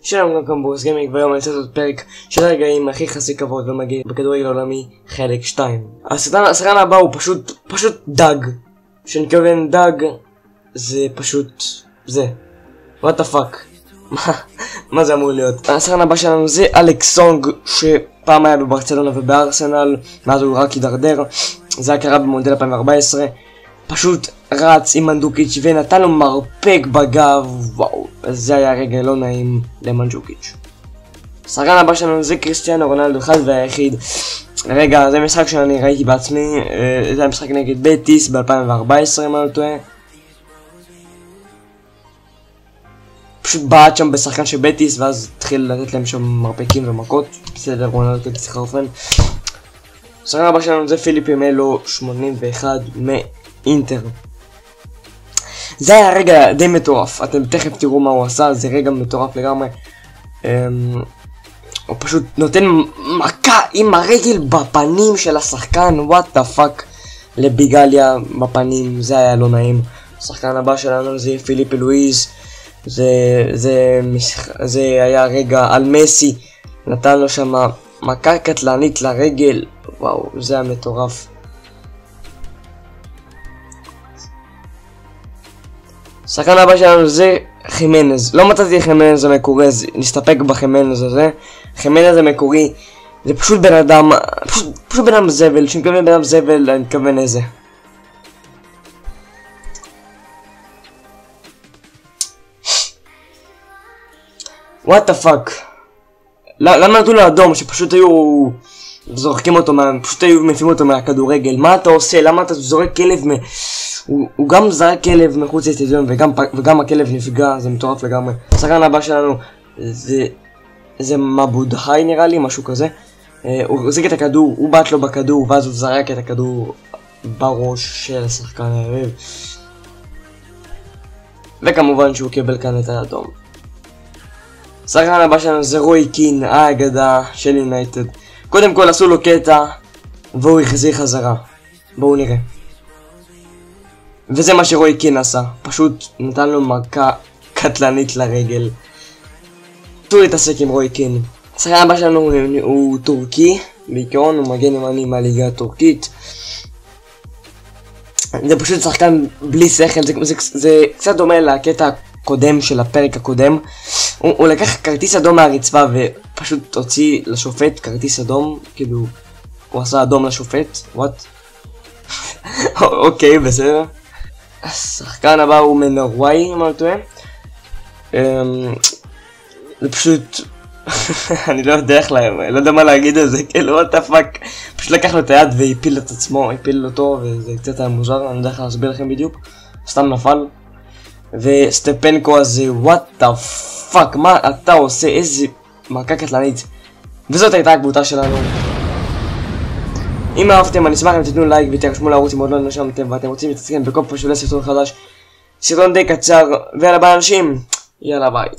שלום גם קמבוס גיימינג, והיום אני רוצה לעשות פרק של הרגעים הכי חסי כבוד ומגעיל בכדורגל העולמי חלק 2. הסרטן הבא הוא פשוט דג. שאני מתכוון דג זה פשוט זה. what the fuck. מה זה אמור להיות? הסרטן הבא שלנו זה אלכס סונג, שפעם היה בברצלונה ובארסנל, מאז הוא רק הידרדר. זה היה קרה במונדיאל 2014. פשוט רץ עם מנדוקיץ' ונתן לו מרפק בגב. וואו, זה היה רגע לא נעים למנדוקיץ'. השחקן הבא שלנו זה קריסטיאנו רונלדו, אחד והיחיד. רגע, זה משחק שאני ראיתי בעצמי. זה היה משחק נגד בטיס ב-2014 אם אני לא טועה. פשוט בעט שם בשחקן של בטיס ואז התחיל לתת להם שם מרפקים ומכות. בסדר, רונלדו כדי שיחה אופן. השחקן הבא שלנו זה פיליפ מלו, 81 מאינטר. זה היה רגע די מטורף, אתם תכף תראו מה הוא עשה, זה רגע מטורף לגמרי. הוא פשוט נותן מכה עם הרגל בפנים של השחקן, what the fuck, לביגליה בפנים, זה היה לא נעים. השחקן הבא שלנו זה פיליפ לואיז, זה היה רגע על מסי, נתן לו שם מכה קטלנית לרגל, וואו, זה היה מטורף. השחקן הבא שלנו זה חימנז. לא מצאתי חימנז המקורי, נסתפק בחימנז הזה. חימנז המקורי זה פשוט בן אדם, פשוט בן אדם זבל. כשאני מתכוון בן אדם זבל, אני מתכוון איזה. what the fuck. למה נתנו לו אדום? שפשוט היו זורקים אותו, פשוט היו מפיעים אותו מהכדורגל. מה אתה עושה? למה אתה זורק כלב הוא גם זרק כלב מחוץ לאצטדיון וגם הכלב נפגע, זה מטורף לגמרי. השחקן הבא שלנו זה מבודהי נראה לי, משהו כזה. הוא זרק את הכדור, הוא בעט לו בכדור ואז הוא זרק את הכדור בראש של השחקן היריב. וכמובן שהוא קיבל כאן את האדום. השחקן הבא שלנו זה רוי קין, האגדה של יונייטד. קודם כל עשו לו קטע והוא החזיר חזרה. בואו נראה. וזה מה שרוי קין עשה, פשוט נתן לו מכה קטלנית לרגל. תור להתעסק עם רוי קין. השחקן הבא שלנו הוא טורקי, בעיקרון הוא מגן ימני מהליגה הטורקית. זה פשוט שחקן בלי שכל, זה קצת דומה לקטע הקודם של הפרק הקודם. הוא לקח כרטיס אדום מהרצפה ופשוט הוציא לשופט כרטיס אדום, כאילו הוא עשה אדום לשופט, וואט? אוקיי, בסדר. השחקן הבא הוא מנורוואי, אם אני טועה. זה פשוט אני לא יודע איך להם, לא יודע מה להגיד על זה, כאילו what the fuck. פשוט לקח לו את היד והפיל את עצמו, הפיל אותו, וזה קצת היה מוזר, אני יודע איך להסביר לכם בדיוק. סתם נפל. וסטפנקו הזה, what the fuck, מה אתה עושה, איזה מכה קטלנית. וזאת הייתה הקבוצה שלנו. אם אהבתם, אני אשמח אם תתנו לייק ותרשמו לערוץ אם עוד לא נרשמתם ואתם רוצים להתעדכן בכל פעם שעולה סרטון חדש. סרטון די קצר, ויאללה ביי אנשים, יאללה ביי.